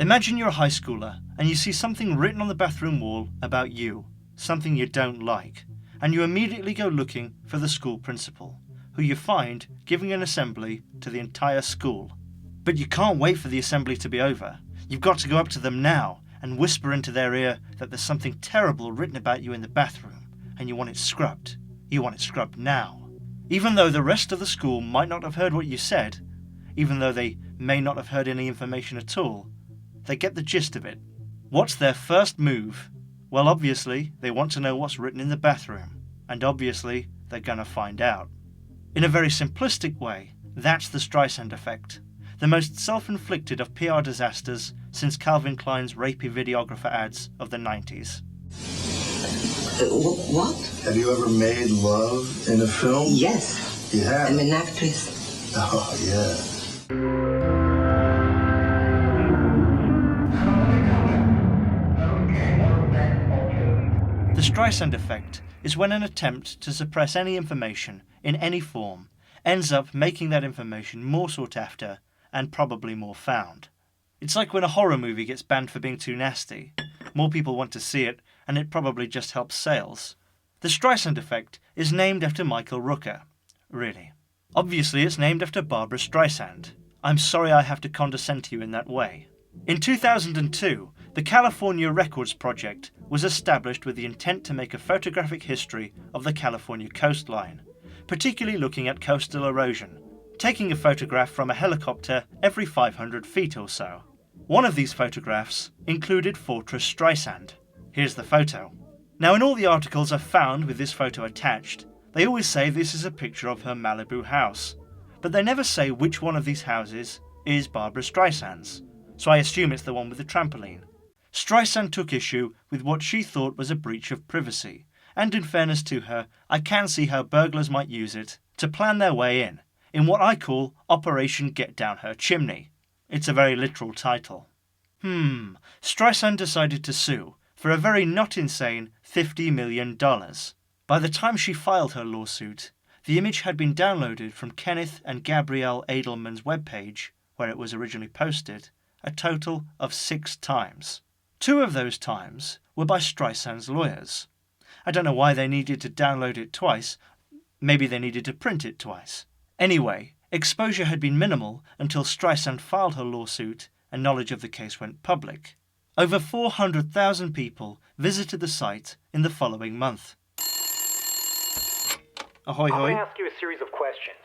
Imagine you're a high schooler and you see something written on the bathroom wall about you, something you don't like, and you immediately go looking for the school principal, who you find giving an assembly to the entire school. But you can't wait for the assembly to be over. You've got to go up to them now and whisper into their ear that there's something terrible written about you in the bathroom, and you want it scrubbed. You want it scrubbed now. Even though the rest of the school might not have heard what you said, even though they may not have heard any information at all, they get the gist of it. What's their first move? Well, obviously, they want to know what's written in the bathroom, and obviously, they're gonna find out. In a very simplistic way, that's the Streisand Effect, the most self-inflicted of PR disasters since Calvin Klein's rapey videographer ads of the 90s. What? Have you ever made love in a film? Yes. You have? I'm an actress. Oh, yeah. The Streisand Effect is when an attempt to suppress any information in any form ends up making that information more sought after and probably more found. It's like when a horror movie gets banned for being too nasty. More people want to see it, and it probably just helps sales. The Streisand Effect is named after Michael Rooker. Really. Obviously it's named after Barbra Streisand. I'm sorry I have to condescend to you in that way. In 2002, the California Records Project was established with the intent to make a photographic history of the California coastline, particularly looking at coastal erosion, taking a photograph from a helicopter every 500 feet or so. One of these photographs included Fortress Streisand. Here's the photo. Now, in all the articles I've found with this photo attached, they always say this is a picture of her Malibu house, but they never say which one of these houses is Barbra Streisand's, so I assume it's the one with the trampoline. Streisand took issue with what she thought was a breach of privacy, and in fairness to her, I can see how burglars might use it to plan their way in what I call Operation Get Down Her Chimney. It's a very literal title. Streisand decided to sue for a very not insane $50 million. By the time she filed her lawsuit, the image had been downloaded from Kenneth and Gabrielle Edelman's webpage, where it was originally posted, a total of 6 times. 2 of those times were by Streisand's lawyers. I don't know why they needed to download it twice. Maybe they needed to print it twice. Anyway, exposure had been minimal until Streisand filed her lawsuit and knowledge of the case went public. Over 400,000 people visited the site in the following month. Ahoy, hoy. I'm going to ask you a series of questions.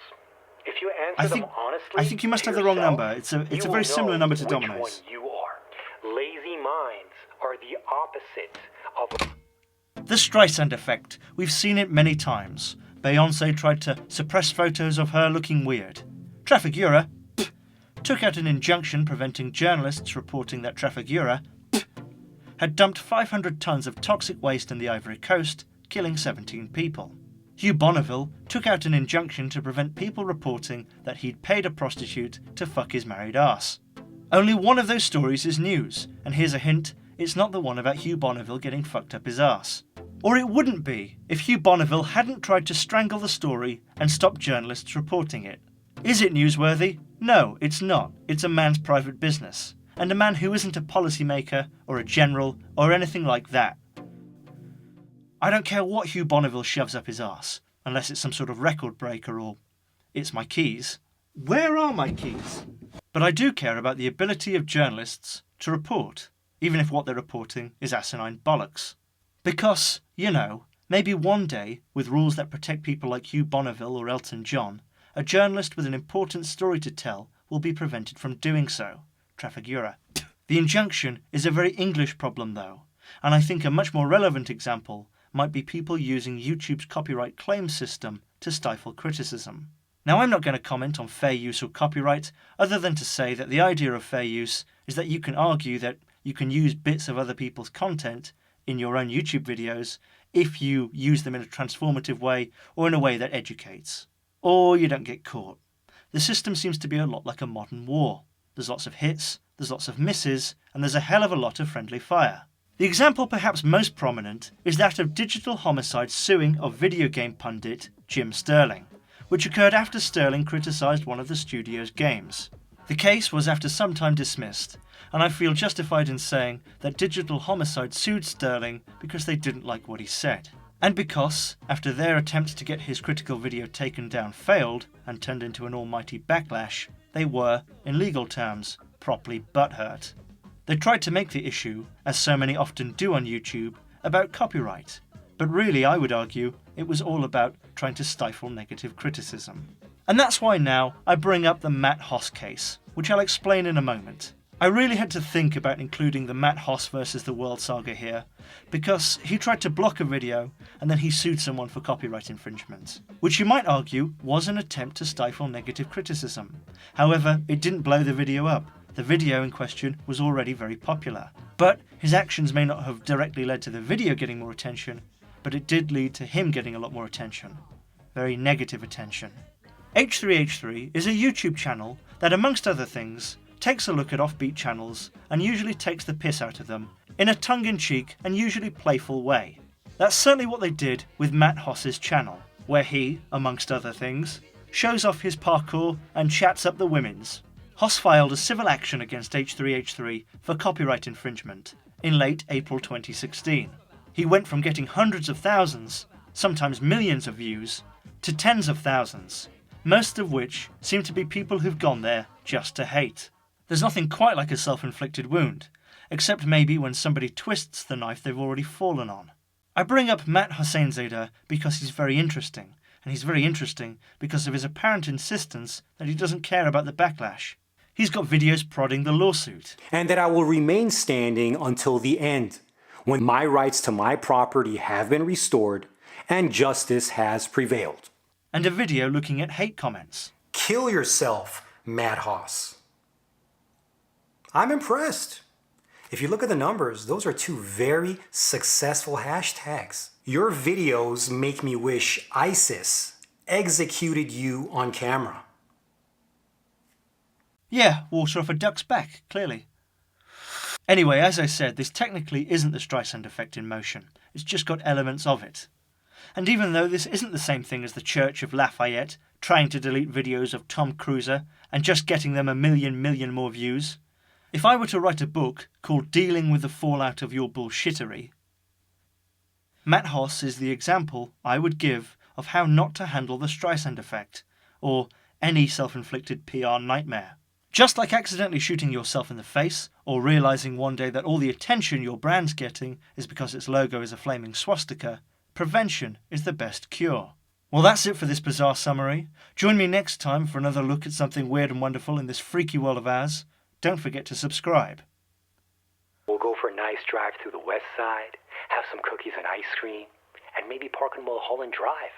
If you answer them honestly, I think you must have the wrong number. It's a very similar number to Domino's. Which one you are. Lazy minds are the opposite of... The Streisand Effect. We've seen it many times. Beyoncé tried to suppress photos of her looking weird. Trafigura took out an injunction preventing journalists reporting that Trafigura had dumped 500 tons of toxic waste in the Ivory Coast, killing 17 people. Hugh Bonneville took out an injunction to prevent people reporting that he'd paid a prostitute to fuck his married ass. Only one of those stories is news, and here's a hint, it's not the one about Hugh Bonneville getting fucked up his ass. Or it wouldn't be if Hugh Bonneville hadn't tried to strangle the story and stop journalists reporting it. Is it newsworthy? No, it's not. It's a man's private business, and a man who isn't a policymaker or a general or anything like that. I don't care what Hugh Bonneville shoves up his arse, unless it's some sort of record breaker or it's my keys. Where are my keys? But I do care about the ability of journalists to report, even if what they're reporting is asinine bollocks. Because, you know, maybe one day, with rules that protect people like Hugh Bonneville or Elton John, a journalist with an important story to tell will be prevented from doing so. Trafigura. The injunction is a very English problem though, and I think a much more relevant example might be people using YouTube's copyright claim system to stifle criticism. Now, I'm not going to comment on fair use or copyright, other than to say that the idea of fair use is that you can argue that you can use bits of other people's content in your own YouTube videos if you use them in a transformative way or in a way that educates. Or you don't get caught. The system seems to be a lot like a modern war. There's lots of hits, there's lots of misses, and there's a hell of a lot of friendly fire. The example perhaps most prominent is that of Digital Homicide's suing of video game pundit Jim Sterling, which occurred after Sterling criticised one of the studio's games. The case was after some time dismissed, and I feel justified in saying that Digital Homicide sued Sterling because they didn't like what he said. And because, after their attempts to get his critical video taken down failed and turned into an almighty backlash, they were, in legal terms, properly butthurt. They tried to make the issue, as so many often do on YouTube, about copyright. But really, I would argue, it was all about trying to stifle negative criticism. And that's why now I bring up the Matt Hoss case, which I'll explain in a moment. I really had to think about including the Matt Hoss versus the World saga here, because he tried to block a video and then he sued someone for copyright infringement, which you might argue was an attempt to stifle negative criticism. However, it didn't blow the video up. The video in question was already very popular. But his actions may not have directly led to the video getting more attention, but it did lead to him getting a lot more attention. Very negative attention. H3H3 is a YouTube channel that, amongst other things, takes a look at offbeat channels and usually takes the piss out of them in a tongue-in-cheek and usually playful way. That's certainly what they did with Matt Hoss's channel, where he, amongst other things, shows off his parkour and chats up the women's. Hoss filed a civil action against H3H3 for copyright infringement in late April 2016. He went from getting hundreds of thousands, sometimes millions of views, to tens of thousands, most of which seem to be people who've gone there just to hate. There's nothing quite like a self-inflicted wound, except maybe when somebody twists the knife they've already fallen on. I bring up Matt Hosseinzadeh because he's very interesting, and he's very interesting because of his apparent insistence that he doesn't care about the backlash. He's got videos prodding the lawsuit. And that I will remain standing until the end, when my rights to my property have been restored and justice has prevailed. And a video looking at hate comments. Kill yourself, Matt Hoss. I'm impressed. If you look at the numbers, those are two very successful hashtags. Your videos make me wish ISIS executed you on camera. Yeah, water off a duck's back, clearly. Anyway, as I said, this technically isn't the Streisand Effect in motion. It's just got elements of it. And even though this isn't the same thing as the Church of Lafayette trying to delete videos of Tom Cruiser and just getting them a million more views, if I were to write a book called Dealing with the Fallout of Your Bullshittery, Matt Hoss is the example I would give of how not to handle the Streisand Effect, or any self-inflicted PR nightmare. Just like accidentally shooting yourself in the face, or realising one day that all the attention your brand's getting is because its logo is a flaming swastika, prevention is the best cure. Well, that's it for this bizarre summary. Join me next time for another look at something weird and wonderful in this freaky world of ours. Don't forget to subscribe. We'll go for a nice drive through the west side, have some cookies and ice cream, and maybe park in Mulholland Drive.